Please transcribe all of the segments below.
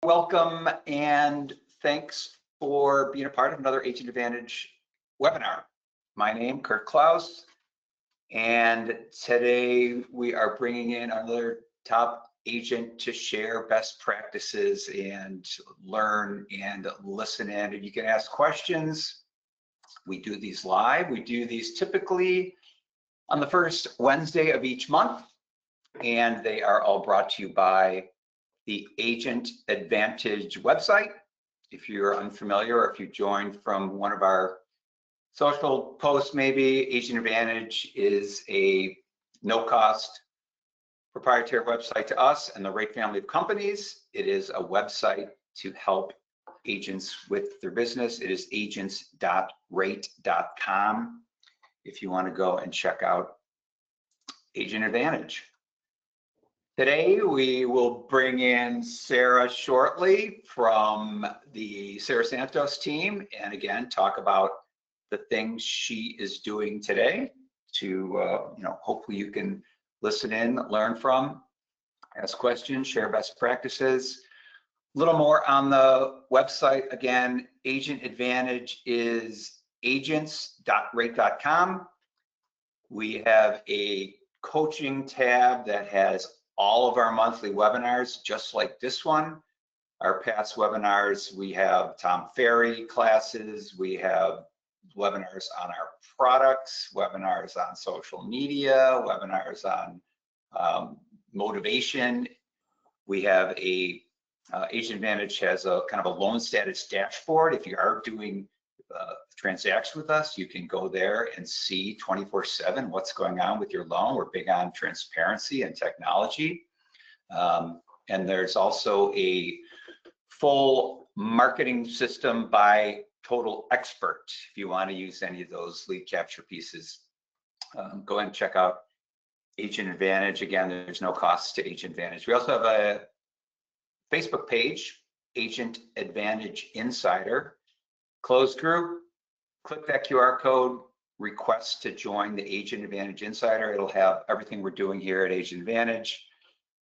Welcome and thanks for being a part of another Agent Advantage webinar. My name, Kurt Klaus, and today we are bringing in another top agent to share best practices and learn and listen in. And you can ask questions. We do these live. We do these typically on the first Wednesday of each month, and they are all brought to you by the Agent Advantage website. If you're unfamiliar or if you joined from one of our social posts, maybe Agent Advantage is a no-cost proprietary website to us and the Rate family of companies. It is a website to help agents with their business. It is agents.rate.com if you want to go and check out Agent Advantage. Today, we will bring in Sarah shortly from the Sarah Santos team, and again, talk about the things she is doing today to, hopefully you can listen in, learn from, ask questions, share best practices. A little more on the website. Again, Agent Advantage is agents.rate.com. We have a coaching tab that has all of our monthly webinars, just like this one. Our past webinars, we have Tom Ferry classes, we have webinars on our products, webinars on social media, webinars on motivation. We have Agent Advantage has a kind of a loan status dashboard. If you are doing transaction with us, you can go there and see 24/7 what's going on with your loan. We're big on transparency and technology. And there's also a full marketing system by Total Expert. If you want to use any of those lead capture pieces, go ahead and check out Agent Advantage. Again, there's no cost to Agent Advantage. We also have a Facebook page, Agent Advantage Insider. Closed group, click that QR code, request to join the Agent Advantage Insider. It'll have everything we're doing here at Agent Advantage.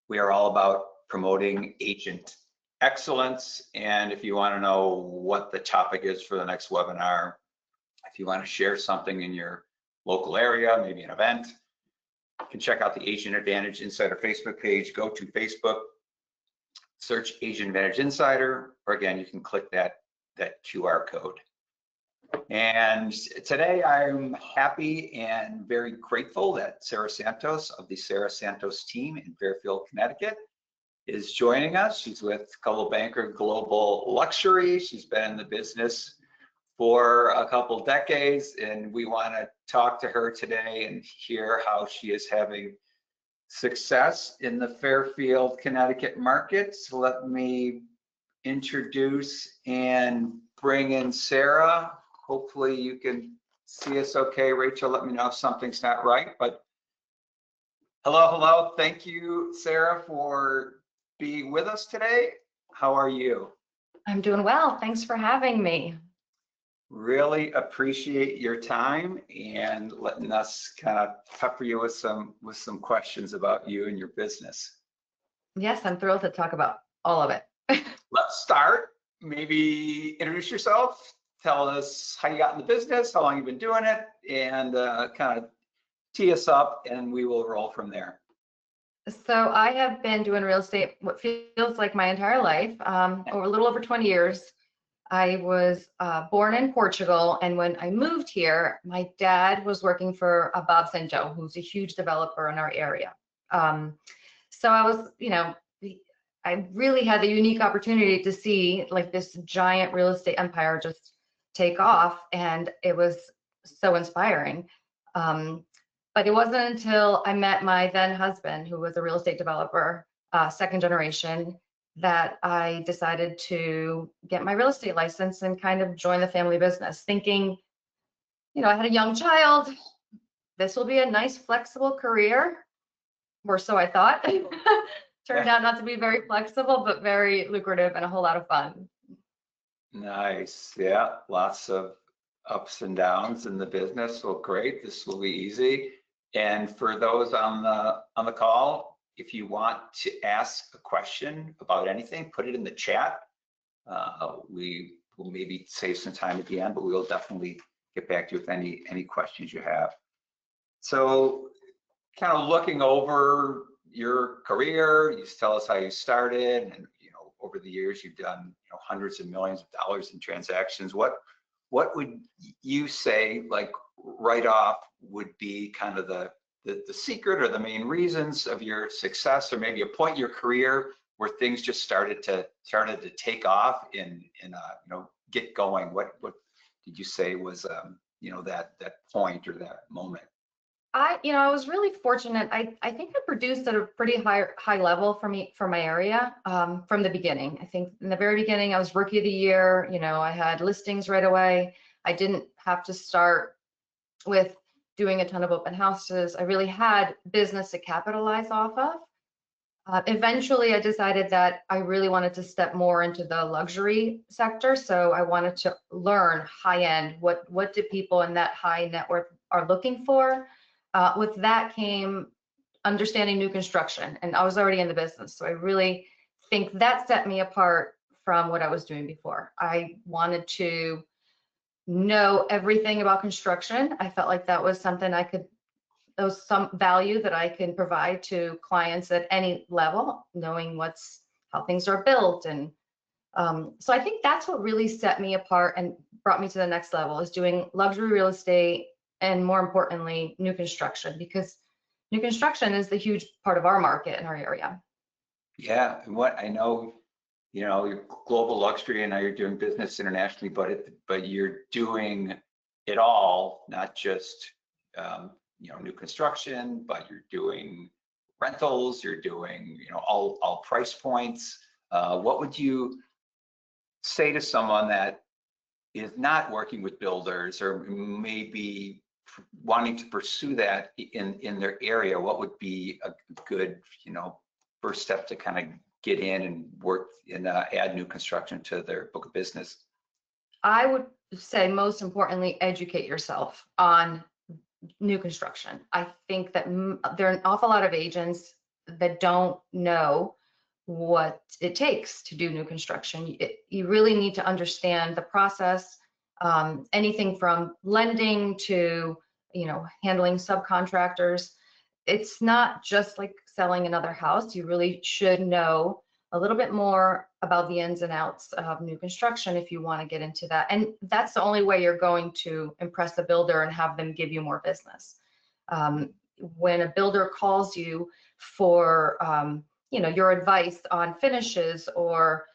We are all about promoting agent excellence. And if you want to know what the topic is for the next webinar, if you want to share something in your local area, maybe an event, you can check out the Agent Advantage Insider Facebook page. Go to Facebook, search Agent Advantage Insider, or again, you can click that QR code. And today I'm happy and very grateful that Sarah Santos of the Sarah Santos team in Fairfield, Connecticut is joining us. She's with Coldwell Banker Global Luxury. She's been in the business for a couple decades, and we want to talk to her today and hear how she is having success in the Fairfield, Connecticut market. So let me introduce and bring in Sarah. Hopefully you can see us okay. Rachel, let me know if something's not right, but hello. Thank you, Sarah, for being with us today. How are you? I'm doing well. Thanks for having me. Really appreciate your time and letting us kind of pepper you with some questions about you and your business. Yes, I'm thrilled to talk about all of it. Let's start. Maybe introduce yourself. Tell us how you got in the business, how long you've been doing it, and kind of tee us up, and we will roll from there. So I have been doing real estate what feels like my entire life, over a little over 20 years. I was born in Portugal, and when I moved here, my dad was working for Bob St. Joe, who's a huge developer in our area. So I was, I really had the unique opportunity to see like this giant real estate empire just take off, and it was so inspiring. But it wasn't until I met my then husband, who was a real estate developer, second generation, that I decided to get my real estate license and kind of join the family business, thinking, I had a young child. This will be a nice, flexible career, or so I thought. Turned out not to be very flexible, but very lucrative and a whole lot of fun. Nice. Yeah, lots of ups and downs in the business. Well, great. This will be easy. And for those on the call, if you want to ask a question about anything, put it in the chat. We will maybe save some time at the end, but we will definitely get back to you with any questions you have. So kind of looking over your career, you tell us how you started, and over the years you've done hundreds of millions of dollars in transactions. What would you say, like right off, would be kind of the secret or the main reasons of your success, or maybe a point in your career where things just started to take off and get going? What did you say was that point or that moment? I was really fortunate. I think I produced at a pretty high level for my area from the beginning. I think in the very beginning, I was Rookie of the Year. I had listings right away. I didn't have to start with doing a ton of open houses. I really had business to capitalize off of. Eventually, I decided that I really wanted to step more into the luxury sector. So I wanted to learn high end. What do people in that high net worth are looking for? With that came understanding new construction, and I was already in the business. So I really think that set me apart from what I was doing before. I wanted to know everything about construction. I felt like that was something there was some value that I can provide to clients at any level, knowing how things are built. And so I think that's what really set me apart and brought me to the next level, is doing luxury real estate, and more importantly, new construction, because new construction is the huge part of our market in our area. Yeah, and what I know, you're global luxury, and now you're doing business internationally, but you're doing it all, not just new construction, but you're doing rentals, you're doing all price points. What would you say to someone that is not working with builders, or maybe wanting to pursue that in their area? What would be a good first step to kind of get in and work and add new construction to their book of business? I would say, most importantly, educate yourself on new construction. I think that there are an awful lot of agents that don't know what it takes to do new construction. You really need to understand the process, anything from lending to handling subcontractors. It's not just like selling another house. You really should know a little bit more about the ins and outs of new construction if you want to get into that. And that's the only way you're going to impress the builder and have them give you more business. When a builder calls you for your advice on finishes, or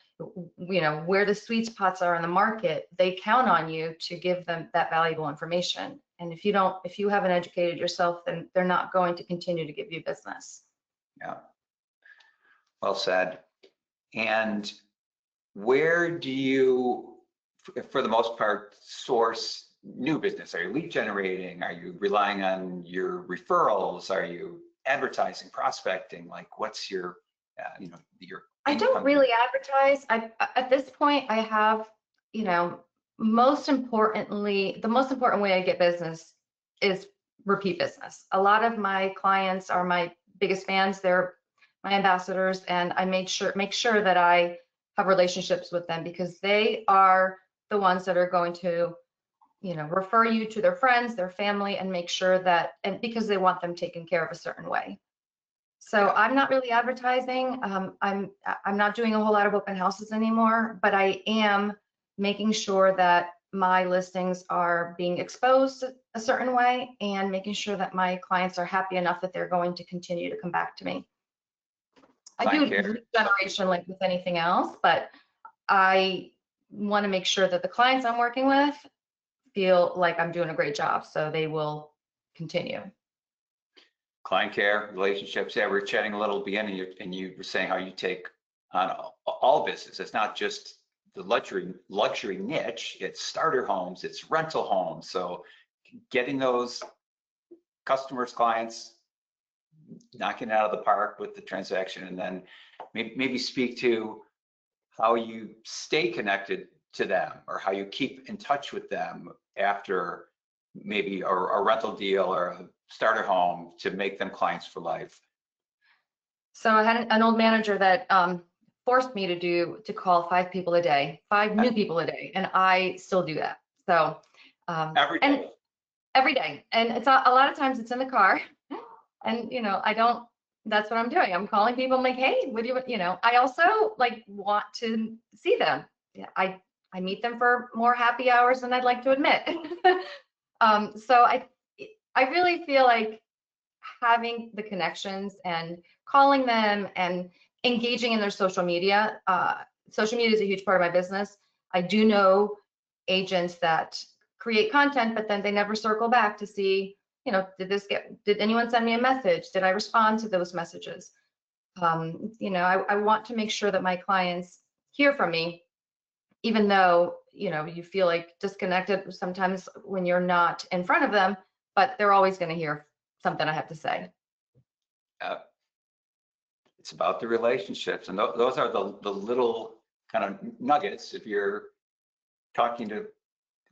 where the sweet spots are in the market, they count on you to give them that valuable information. And if you haven't educated yourself, then they're not going to continue to give you business. Yeah, well said. And where do you, for the most part, source new business? Are you lead generating? Are you relying on your referrals? Are you advertising, prospecting? Like, what's your, your I don't really advertise. At this point, I have, the most important way I get business is repeat business. A lot of my clients are my biggest fans. They're my ambassadors, and I make sure that I have relationships with them, because they are the ones that are going to, refer you to their friends, their family, and make sure that, and because they want them taken care of a certain way. So I'm not really advertising. I'm not doing a whole lot of open houses anymore, but I am making sure that my listings are being exposed a certain way, and making sure that my clients are happy enough that they're going to continue to come back to me. I do lead generation like with anything else, but I want to make sure that the clients I'm working with feel like I'm doing a great job, so they will continue. Client care, relationships. Yeah, we were chatting a little beginning, and you were saying how you take on all business. It's not just the luxury niche. It's starter homes, it's rental homes. So getting those customers, clients, knocking it out of the park with the transaction, and then maybe speak to how you stay connected to them, or how you keep in touch with them after maybe a rental deal or a starter home, to make them clients for life. So I had an old manager that forced me to call 5 people a day, 5 new people a day, and I still do that. So Every and day. every day, and it's a lot of times it's in the car, and I don't. That's what I'm doing. I'm calling people. I'm like, hey, what do you? I also like want to see them. Yeah, I meet them for more happy hours than I'd like to admit. So I really feel like having the connections and calling them and engaging in their social media. Social media is a huge part of my business. I do know agents that create content, but then they never circle back to see, did anyone send me a message? Did I respond to those messages? I want to make sure that my clients hear from me, even though, you feel like disconnected sometimes when you're not in front of them, but they're always going to hear something I have to say. Uh, it's about the relationships, and those are the little kind of nuggets. If you're talking to,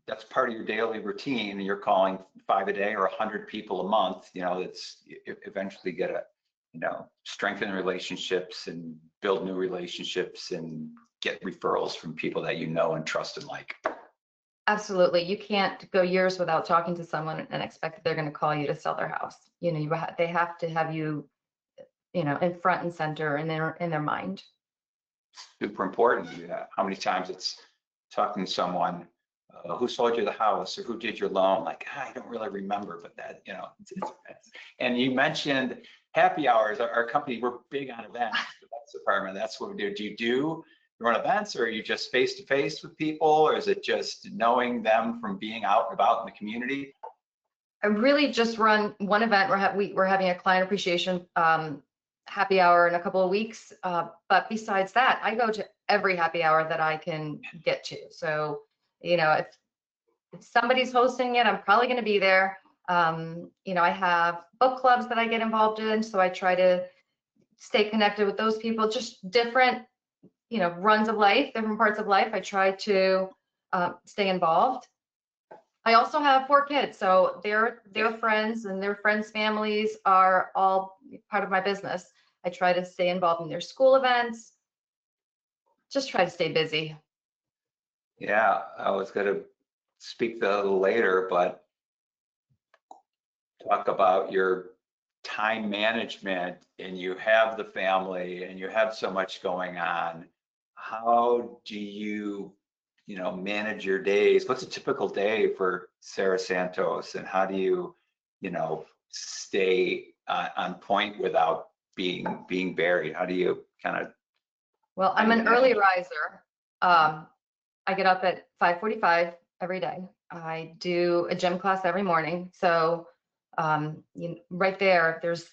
that's part of your daily routine, and you're calling 5 a day or 100 people a month, it's eventually get a, strengthen relationships and build new relationships and get referrals from people that you know and trust and like. Absolutely. You can't go years without talking to someone and expect that they're going to call you to sell their house. They have to have you, in front and center in their mind. Super important. Yeah. How many times it's talking to someone who sold you the house or who did your loan? Like, I don't really remember, but that, and you mentioned happy hours. Our company, we're big on events. That's department. That's what we do. Do you run events, or are you just face to face with people, or is it just knowing them from being out and about in the community? I really just run one event. We're having a client appreciation happy hour in a couple of weeks. But besides that, I go to every happy hour that I can get to. So, if somebody's hosting it, I'm probably going to be there. I have book clubs that I get involved in, so I try to stay connected with those people. Just different, runs of life, different parts of life. I try to stay involved. I also have 4 kids, so their friends and their friends' families are all part of my business. I try to stay involved in their school events. Just try to stay busy. Yeah, I was going to speak a little later, but talk about your time management, and you have the family and you have so much going on. How do you, manage your days? What's a typical day for Sarah Santos, and how do you, stay on point without being buried? How do you kind of, Well, I'm an early riser. I get up at 5:45 every day. I do a gym class every morning. So right there's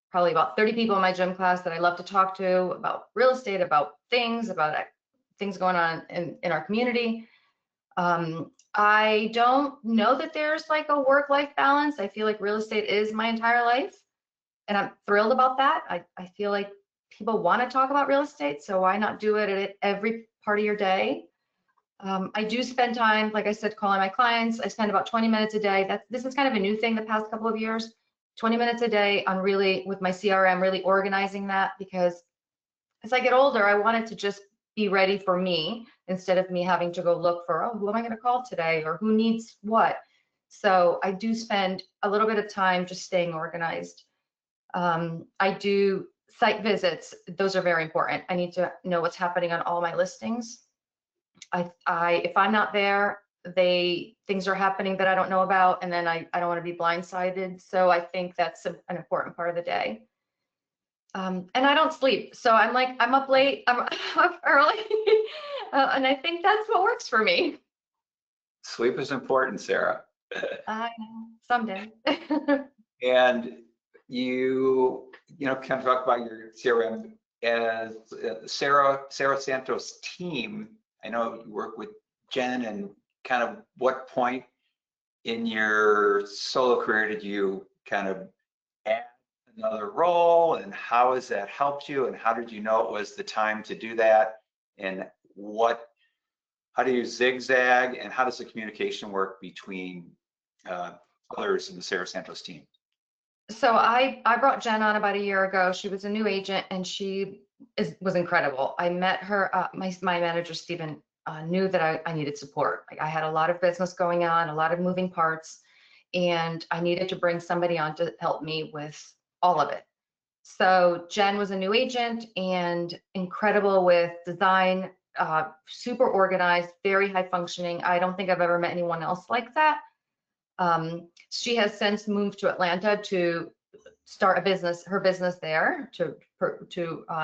probably about 30 people in my gym class that I love to talk to about real estate, about things going on in our community. I don't know that there's like a work-life balance. I feel like real estate is my entire life, and I'm thrilled about that. I feel like people want to talk about real estate, so why not do it at every part of your day? I do spend time, like I said, calling my clients. I spend about 20 minutes a day. This is kind of a new thing the past couple of years. 20 minutes a day on really, with my CRM, really organizing that, because as I get older, I want it to just be ready for me instead of me having to go look for, oh, who am I going to call today, or who needs what. So I do spend a little bit of time just staying organized. I do site visits. Those are very important. I need to know what's happening on all my listings. If I'm not there, things are happening that I don't know about, and then I don't want to be blindsided. So I think that's an important part of the day. And I don't sleep, so I'm up late, I'm up early, and I think that's what works for me. sleep is important, Sarah. I know, someday. And you kind of talk about your CRM as Sarah Santos team. I know you work with Jen, and kind of what point in your solo career did you kind of add another role, and how has that helped you, and how did you know it was the time to do that, and how do you zigzag, and how does the communication work between others in the Sarah Santos team? So I brought Jen on about a year ago. She was a new agent and was incredible. I met her, my manager, Stephen, knew that I needed support. Like I had a lot of business going on, a lot of moving parts, and I needed to bring somebody on to help me with all of it. So Jen was a new agent and incredible with design, super organized, very high functioning. I don't think I've ever met anyone else like that. She has since moved to Atlanta to start her business there to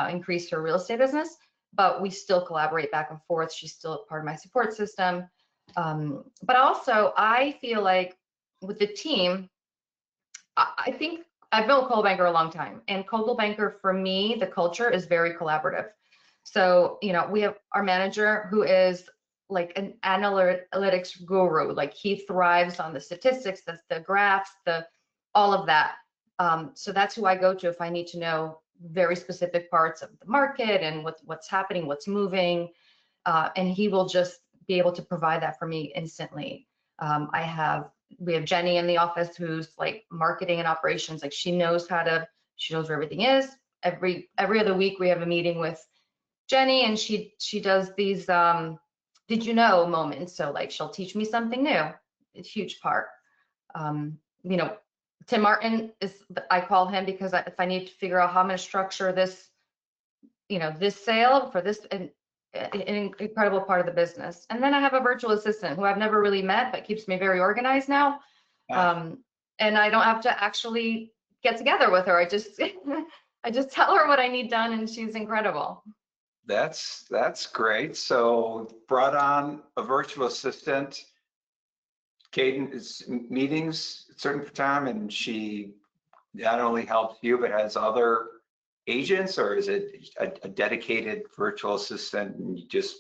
increase her real estate business, but we still collaborate back and forth. She's still part of my support system. But also I feel like with the team, I think I've been with Coldwell Banker a long time, and Coldwell Banker, for me, the culture is very collaborative. So, we have our manager who is like an analytics guru. Like he thrives on the statistics, the graphs, all of that. So that's who I go to if I need to know very specific parts of the market and what's happening, what's moving, and he will just be able to provide that for me instantly. We have Jenny in the office who's like marketing and operations. Like she knows where everything is. Every other week we have a meeting with Jenny, and she does these did you know moments. So like she'll teach me something new. It's a huge part. Tim Martin I call him because if I need to figure out how I'm going to structure this, this sale for this, an incredible part of the business. And then I have a virtual assistant who I've never really met, but keeps me very organized now. And I don't have to actually get together with her. I just I just tell her what I need done, and she's incredible. That's great. So brought on a virtual assistant. Kaden is meetings at a certain time, and she not only helps you, but has other agents, or is it a dedicated virtual assistant and you just?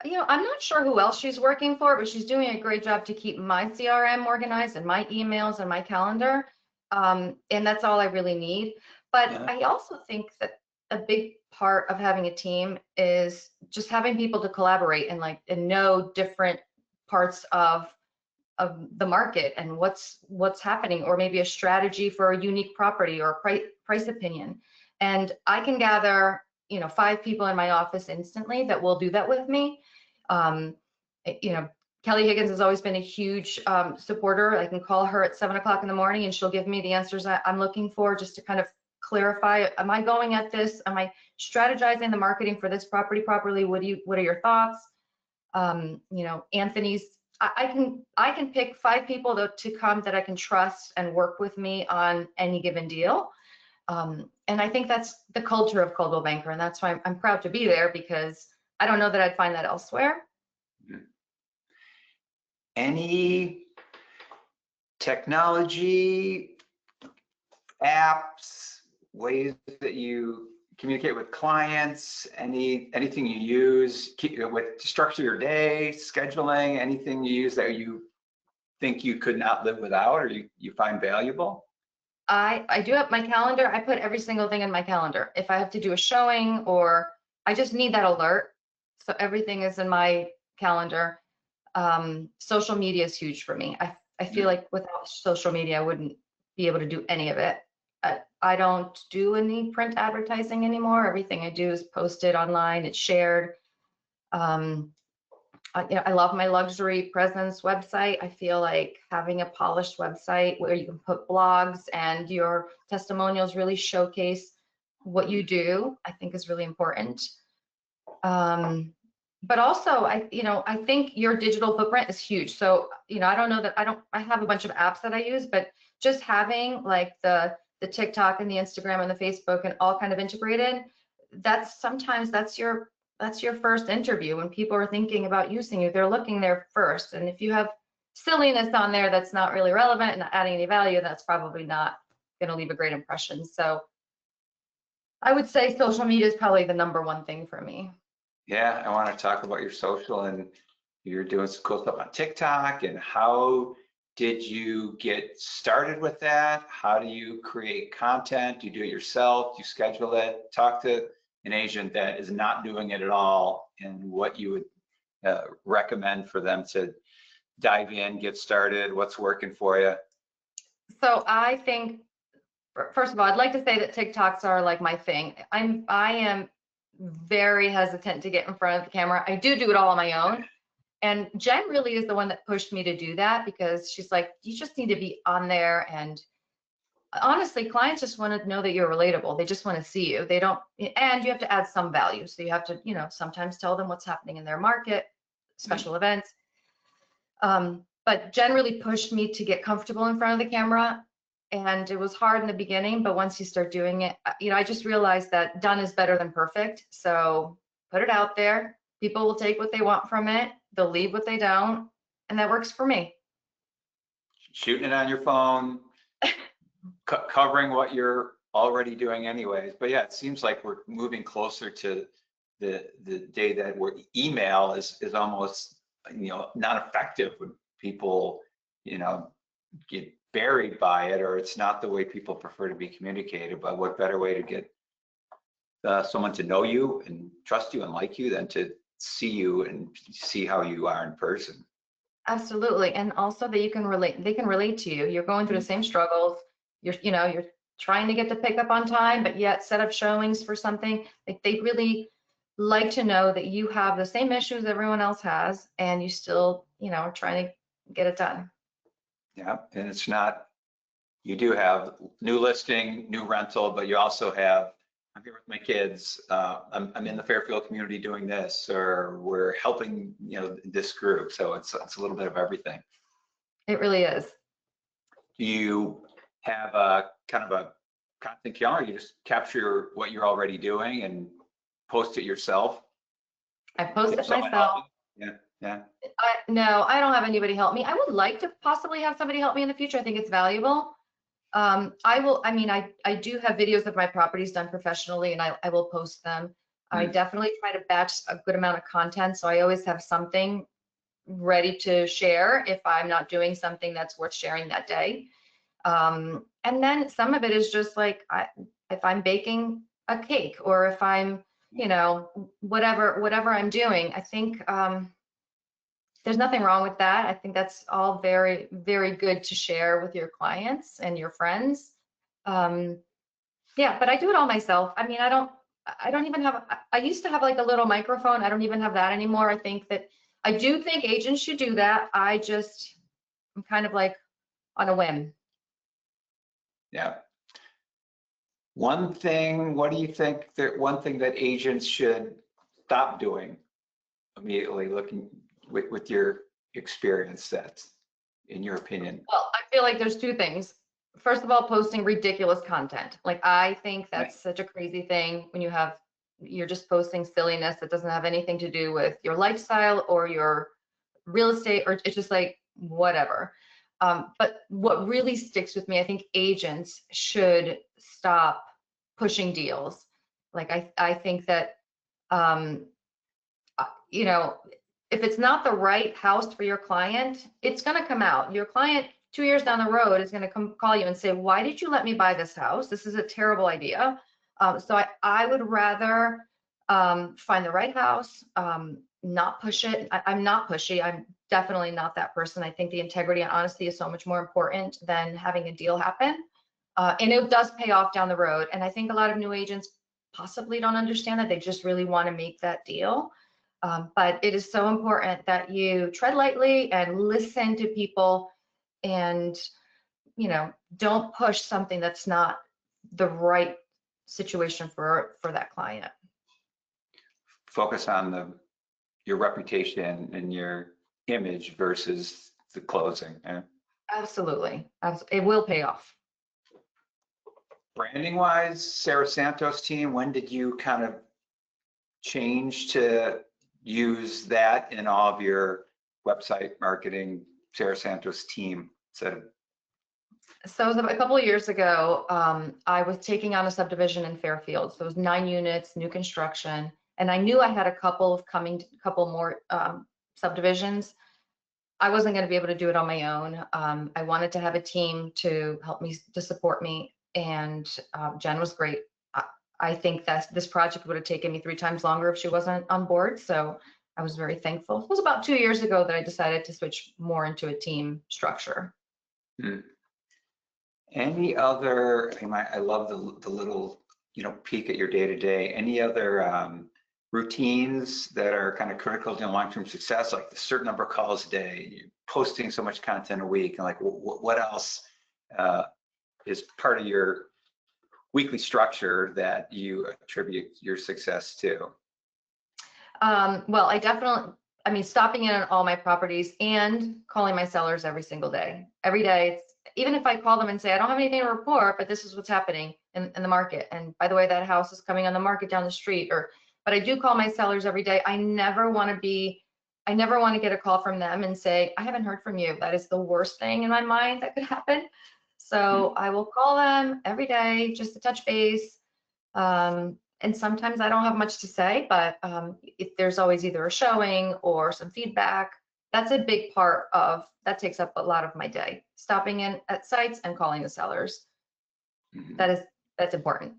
I'm not sure who else she's working for, but she's doing a great job to keep my CRM organized and my emails and my calendar. And that's all I really need. But yeah. I also think that a big part of having a team is just having people to collaborate and know different parts of the market and what's happening, or maybe a strategy for a unique property or a price opinion. And I can gather 5 people in my office instantly that will do that with me. Kelly Higgins has always been a huge supporter. I can call her at 7 o'clock in the morning and she'll give me the answers I'm looking for, just to kind of clarify, am I going at this? Am I strategizing the marketing for this property properly? What are your thoughts? Anthony's, I can pick 5 people to come that I can trust and work with me on any given deal. And I think that's the culture of Coldwell Banker, and that's why I'm proud to be there, because I don't know that I'd find that elsewhere. Any technology, apps, ways that you communicate with clients, anything you use to structure your day, scheduling, anything you use that you think you could not live without, or you find valuable? I do have my calendar. I put every single thing in my calendar. If I have to do a showing, or I just need that alert. So everything is in my calendar. Social media is huge for me. I feel like without social media, I wouldn't be able to do any of it. I don't do any print advertising anymore. Everything I do is posted online. It's shared. I love my luxury presence website. I feel like having a polished website where you can put blogs and your testimonials really showcase what you do, I think is really important. But also, I think your digital footprint is huge. So, I don't know that I have a bunch of apps that I use, but just having like the TikTok and the Instagram and the Facebook and all kind of integrated, sometimes that's your first interview. When people are thinking about using you, they're looking there first. And if you have silliness on there that's not really relevant and not adding any value, that's probably not going to leave a great impression. So I would say social media is probably the #1 thing for me. Yeah, I want to talk about your social, and you're doing some cool stuff on TikTok. And how did you get started with that? How do you create content? Do you do it yourself? Do you schedule it? Talk to an agent that is not doing it at all, and what you would recommend for them to dive in, get started, what's working for you. So I think, first of all, I'd like to say that TikToks are like my thing. I am very hesitant to get in front of the camera. I do it all on my own. And Jen really is the one that pushed me to do that, because she's like, you just need to be on there. And honestly, clients just want to know that you're relatable. They just want to see you. They don't, and you have to add some value. So you have to, sometimes tell them what's happening in their market, special events. But Jen really pushed me to get comfortable in front of the camera. And it was hard in the beginning, but once you start doing it, I just realized that done is better than perfect. So put it out there. People will take what they want from it. They'll leave what they don't. And that works for me. Shooting it on your phone, covering what you're already doing anyways. But yeah, it seems like we're moving closer to the day that where email is almost, not effective when people, get buried by it, or it's not the way people prefer to be communicated. But what better way to get someone to know you and trust you and like you than to see you and see how you are in person. Absolutely. And also that they can relate to you. You're going through the same struggles. You're trying to get the pickup on time, but yet set up showings for something. Like, they really like to know that you have the same issues everyone else has, and you still, are trying to get it done. Yeah, and it's not, you do have new listing, new rental, but you also have, I'm here with my kids, I'm in the Fairfield community doing this, or we're helping, this group. So it's a little bit of everything. It really is. Do you have a kind of a content calendar? You just capture what you're already doing and post it yourself? I post it Someone myself. help you? Yeah. No, I don't have anybody help me. I would like to possibly have somebody help me in the future. I think it's valuable. I do have videos of my properties done professionally, and I will post them. I definitely try to batch a good amount of content, so I always have something ready to share if I'm not doing something that's worth sharing that day. And then some of it is just like, if I'm baking a cake, or if I'm, whatever I'm doing, I think there's nothing wrong with that. I think that's all very, very good to share with your clients and your friends. Yeah, but I do it all myself. I mean, I don't even have, I used to have like a little microphone. I don't even have that anymore. I do think agents should do that. I'm kind of like on a whim. Yeah. One thing, what do you think that one thing that agents should stop doing immediately, looking with your experience, that's in your opinion? Well, I feel like there's two things. First of all, posting ridiculous content. Like, I think that's such a crazy thing when you're just posting silliness that doesn't have anything to do with your lifestyle or your real estate, or it's just like whatever. But what really sticks with me, I think agents should stop pushing deals. Like, I think that, if it's not the right house for your client, it's going to come out. Your client 2 years down the road is going to come call you and say, why did you let me buy this house? This is a terrible idea. So I would rather find the right house, not push it. I'm not pushy. I'm definitely not that person. I think the integrity and honesty is so much more important than having a deal happen. And it does pay off down the road. And I think a lot of new agents possibly don't understand that. They just really want to make that deal. But it is so important that you tread lightly and listen to people, and, don't push something that's not the right situation for that client. Focus on your reputation and your image versus the closing. Yeah. Absolutely. It will pay off. Branding wise, Sarah Santos team, when did you kind of change to use that in all of your website marketing, Sarah Santos team instead of? So a couple of years ago, I was taking on a subdivision in Fairfield. So it was 9 units, new construction, and I knew I had a couple more subdivisions. I wasn't going to be able to do it on my own. I wanted to have a team to help me, to support me, and Jen was great. I think that this project would have taken me 3 times longer if she wasn't on board. So I was very thankful. It was about 2 years ago that I decided to switch more into a team structure. Any other, I love the little, peek at your day to day. Any other routines that are kind of critical to long-term success, like the certain number of calls a day, you're posting so much content a week, and like what else is part of your weekly structure that you attribute your success to? Well, I mean, stopping in on all my properties and calling my sellers every single day. Every day, even if I call them and say, I don't have anything to report, but this is what's happening in the market. And by the way, that house is coming on the market down the street, but I do call my sellers every day. I never want to get a call from them and say, I haven't heard from you. That is the worst thing in my mind that could happen. So I will call them every day just to touch base. And sometimes I don't have much to say, but if there's always either a showing or some feedback, that's a big part of, that takes up a lot of my day. Stopping in at sites and calling the sellers. That's important.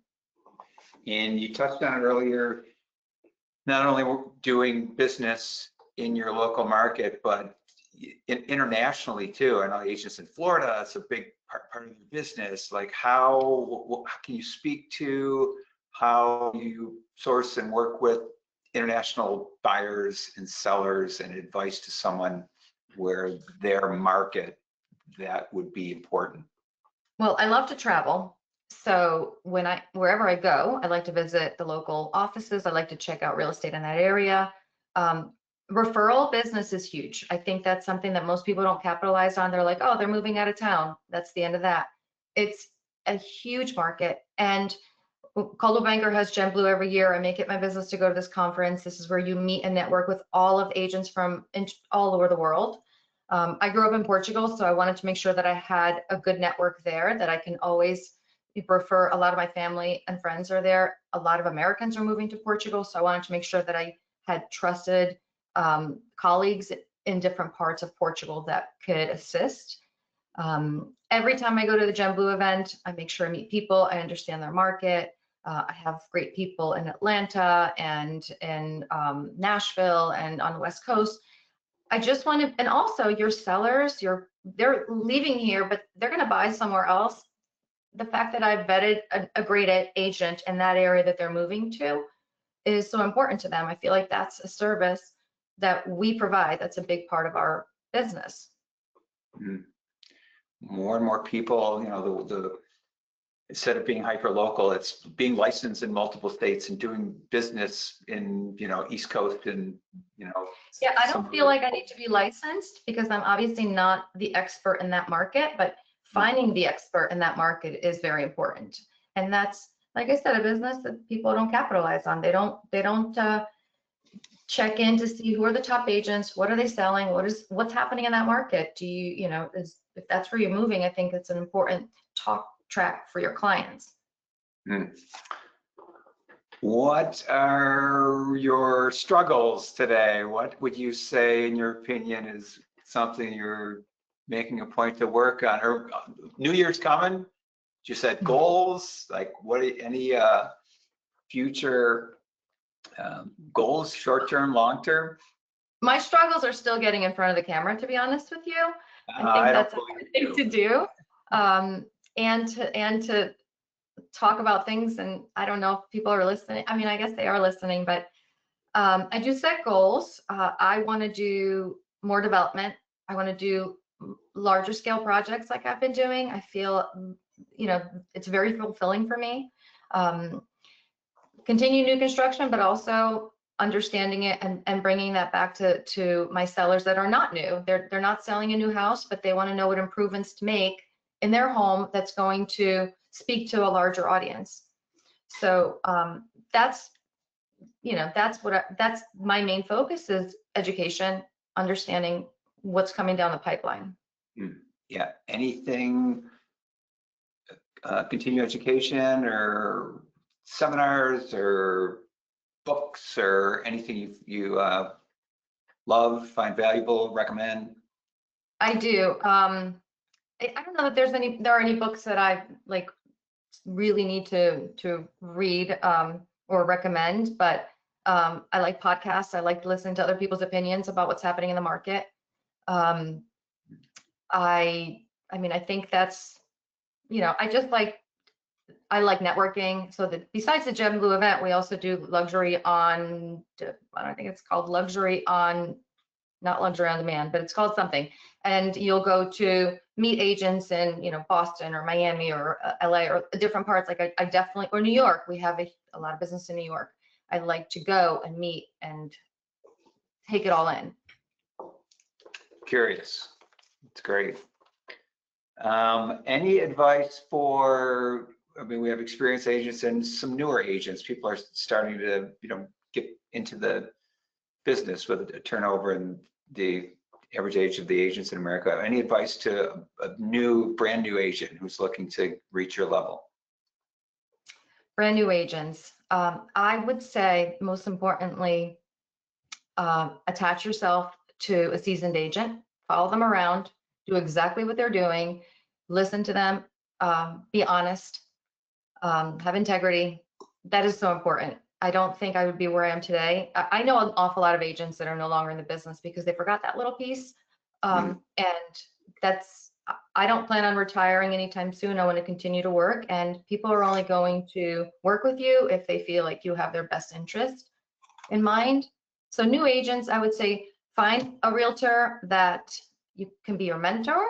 And you touched on it earlier, not only doing business in your local market, but internationally too. I know agents in Florida, it's a big part of your business. Like how can you speak to how you source and work with international buyers and sellers, and advice to someone where their market that would be important? Well, I love to travel. So wherever I go, I like to visit the local offices. I like to check out real estate in that area. Referral business is huge. I think that's something that most people don't capitalize on. They're like, oh, they're moving out of town. That's the end of that. It's a huge market. And Coldwell Banker has Gen Blue every year. I make it my business to go to this conference. This is where you meet and network with all of agents from all over the world. I grew up in Portugal, so I wanted to make sure that I had a good network there, that I can always refer. A lot of my family and friends are there. A lot of Americans are moving to Portugal, so I wanted to make sure that I had trusted colleagues in different parts of Portugal that could assist. Every time I go to the Gen Blue event, I make sure I meet people, I understand their market. I have great people in Atlanta and in Nashville and on the West Coast. I just want to, and also your sellers, they're leaving here, but they're going to buy somewhere else. The fact that I've vetted a great agent in that area that they're moving to is so important to them. I feel like that's a service that we provide. That's a big part of our business. More and more people, instead of being hyper local, it's being licensed in multiple states and doing business in, East Coast and, Yeah, I don't feel like I need to be licensed because I'm obviously not the expert in that market, but finding the expert in that market is very important. And that's, like I said, a business that people don't capitalize on. They don't check in to see who are the top agents, what are they selling, what's happening in that market. Do you, if that's where you're moving, I think it's an important talk track for your clients. What are your struggles today? What would you say, in your opinion, is something you're making a point to work on? Or New Year's coming, you set goals, like any future goals, short-term, long-term? My struggles are still getting in front of the camera, to be honest with you. I think that's a hard thing to do. And to talk about things, and I don't know if people are listening. I mean, I guess they are listening, but I do set goals. I want to do more development. I want to do larger scale projects like I've been doing. I feel, it's very fulfilling for me. Continue new construction, but also understanding it and bringing that back to my sellers that are not new. They're not selling a new house, but they want to know what improvements to make in their home that's going to speak to a larger audience. So that's my main focus is education, understanding what's coming down the pipeline. Yeah, anything, continue education or seminars or books or anything you love, find valuable, recommend? I do. I don't know that there are any books that I like really need to read or recommend, but I like podcasts. I like to listen to other people's opinions about what's happening in the market. I think that's I like networking. So that besides the Jet Blue event, we also do luxury on, I don't think it's called luxury on, not luxury on demand, but it's called something. And you'll go to meet agents in, Boston or Miami or LA or different parts. Like I definitely, or New York, we have a lot of business in New York. I like to go and meet and take it all in. Curious. It's great. Any advice for, I mean, we have experienced agents and some newer agents. People are starting to, get into the business with a turnover in the average age of the agents in America. Any advice to a brand new agent who's looking to reach your level? Brand new agents. I would say most importantly, attach yourself to a seasoned agent, follow them around, do exactly what they're doing, listen to them, be honest, have integrity. That is so important. I don't think I would be where I am today. I know an awful lot of agents that are no longer in the business because they forgot that little piece. And I don't plan on retiring anytime soon. I want to continue to work, and people are only going to work with you if they feel like you have their best interest in mind. So new agents, I would say, find a realtor that you can be your mentor.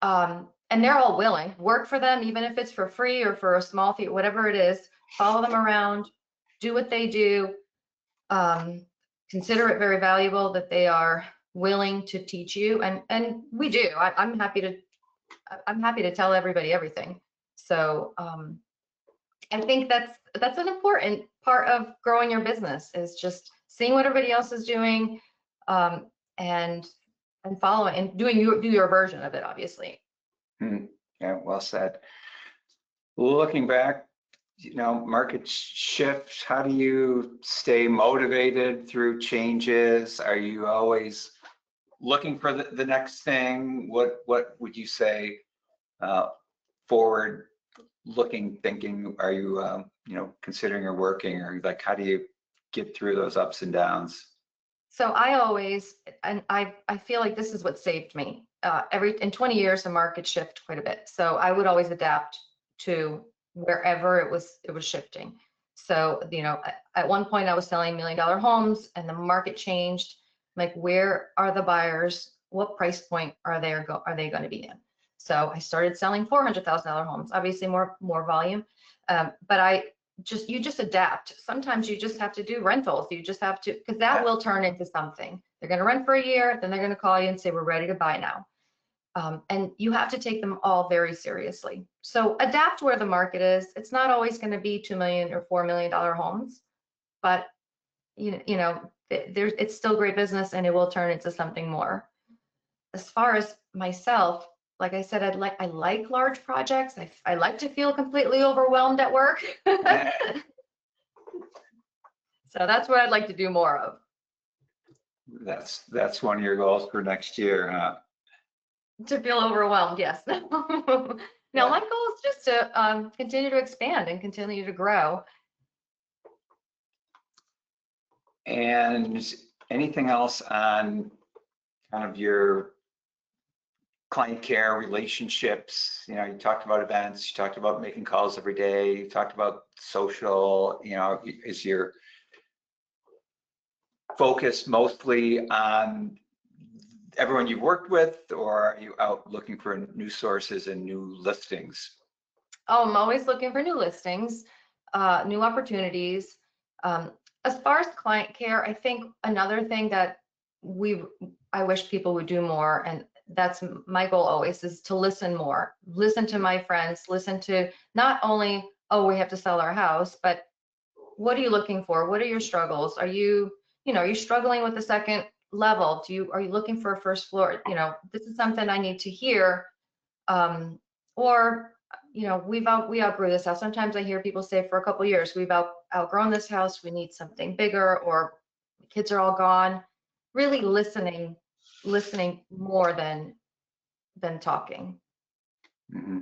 And they're all willing, work for them, even if it's for free or for a small fee, whatever it is, follow them around, do what they do. Consider it very valuable that they are willing to teach you. And we do, I'm happy to tell everybody everything. So I think that's an important part of growing your business, is just seeing what everybody else is doing, and following and do your version of it, obviously. Yeah, well said. Looking back, market shifts, how do you stay motivated through changes? Are you always looking for the next thing? What would you say, forward looking thinking, are you, considering or working, or like, how do you get through those ups and downs? So I feel like this is what saved me. In 20 years, the market shifted quite a bit. So I would always adapt to wherever it was shifting. So, at one point I was selling $1 million homes and the market changed. Like, where are the buyers? What price point are they going to be in? So I started selling $400,000 homes, obviously more volume. But you just adapt. Sometimes you just have to do rentals. You just have to, because that will turn into something. They're going to rent for a year, then they're going to call you and say, we're ready to buy now. And you have to take them all very seriously. So adapt where the market is. It's not always going to be $2 million or $4 million homes, but it's still great business, and it will turn into something more. As far as myself, like I said, I like large projects. I like to feel completely overwhelmed at work. So that's what I'd like to do more of. That's one of your goals for next year, huh? To feel overwhelmed, yes. Now, my goal is just to continue to expand and continue to grow. And anything else on kind of your client care relationships? You talked about events, you talked about making calls every day, you talked about social, is your focus mostly on everyone you've worked with, or are you out looking for new sources and new listings? Oh, I'm always looking for new listings, new opportunities. As far as client care, I think another thing that I wish people would do more, and that's my goal always, is to listen more. Listen to my friends, listen to not only, oh, we have to sell our house, but what are you looking for? What are your struggles? Are you struggling with the second level? Are you looking for a first floor? This is something I need to hear. Or, we outgrew this house. Sometimes I hear people say, for a couple of years, we've outgrown this house. We need something bigger, or the kids are all gone. Really listening more than talking. Mm-hmm.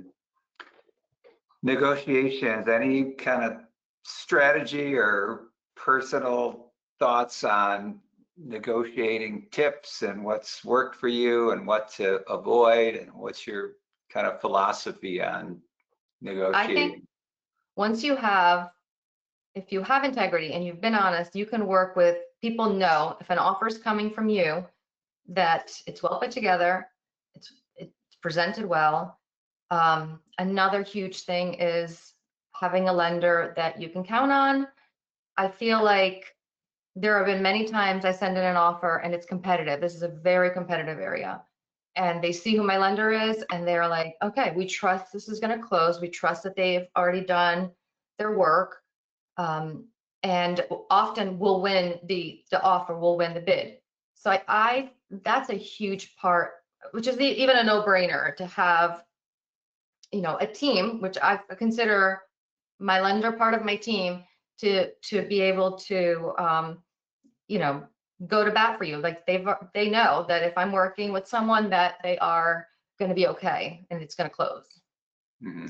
Negotiations, any kind of strategy or personal thoughts on negotiating tips and what's worked for you and what to avoid, and what's your kind of philosophy on negotiating. Once you have, if you have integrity and you've been honest, you can work with people. Know if an offer is coming from you, that it's well put together, it's presented well. Another huge thing is having a lender that you can count on. I feel like there have been many times I send in an offer and it's competitive. This is a very competitive area. And they see who my lender is and they're like, okay, we trust this is going to close. We trust that they've already done their work. And often we'll win the offer, we'll win the bid. So I that's a huge part, which is even a no-brainer to have, you know, a team, which I consider my lender part of my team, to be able to, you know, go to bat for you. Like they know that if I'm working with someone that they are going to be okay and it's going to close. Mm-hmm.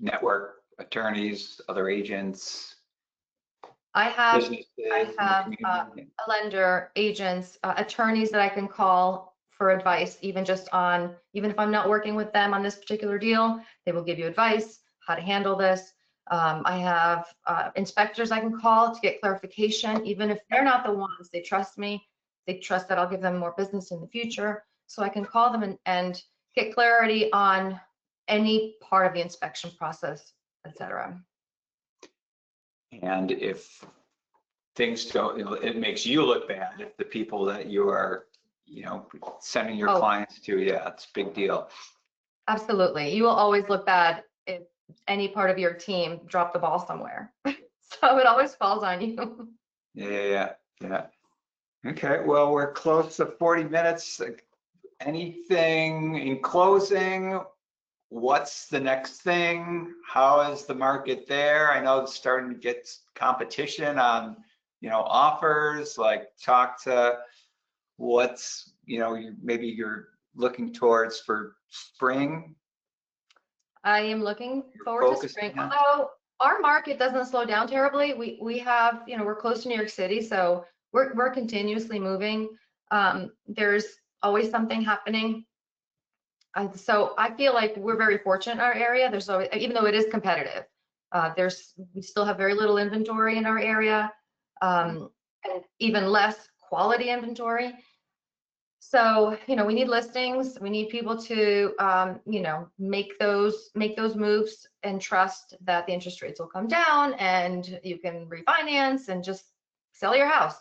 Network attorneys, other agents. I have businesses in the community. a lender, agents, attorneys that I can call for advice, even if I'm not working with them on this particular deal, they will give you advice how to handle this. I have inspectors I can call to get clarification, even if they're not the ones. They trust me. They trust that I'll give them more business in the future. So I can call them and get clarity on any part of the inspection process, etc. And if things don't, you know, it makes you look bad if the people that you are, you know, sending your clients to, yeah, it's a big deal. Absolutely. You will always look bad if any part of your team dropped the ball somewhere. So it always falls on you. Yeah. Okay, well, we're close to 40 minutes. Anything in closing? What's the next thing? How is the market there? I know it's starting to get competition on, you know, offers. Like, talk to what's, you know, maybe you're looking towards for spring. I am looking forward to spring. Although our market doesn't slow down terribly. We have, you know, we're close to New York City, so we're continuously moving. There's always something happening. So I feel like we're very fortunate in our area. There's always, even though it is competitive, we still have very little inventory in our area, and even less quality inventory. So, you know, we need listings. We need people to, you know, make those moves and trust that the interest rates will come down and you can refinance and just sell your house.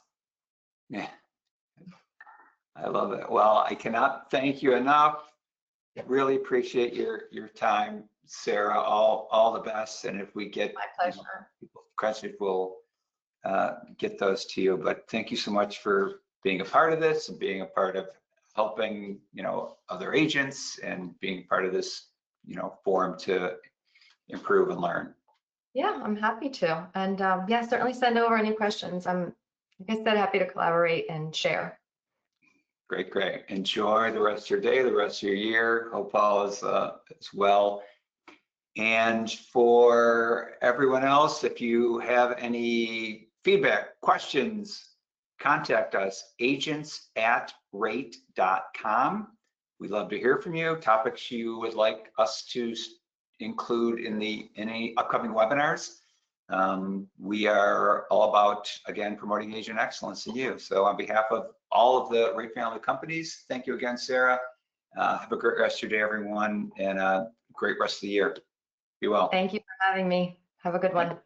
Yeah, I love it. Well, I cannot thank you enough. Really appreciate your time, Sarah. All the best. And if we get my pleasure, questions, we'll get those to you. But thank you so much for being a part of this and being a part of helping, you know, other agents and being part of this, you know, forum to improve and learn. Yeah, I'm happy to. And yeah, certainly send over any questions. I'm, like I said, happy to collaborate and share. Great. Enjoy the rest of your day, the rest of your year. Hope all is well. And for everyone else, if you have any feedback, questions, contact us, agents@rate.com. We'd love to hear from you. Topics you would like us to include in any upcoming webinars. We are all about, again, promoting agent excellence in you. So on behalf of all of the Rate family companies, thank you again, Sarah. Have a great rest of your day, everyone, and a great rest of the year. Be well. Thank you for having me. Have a good one.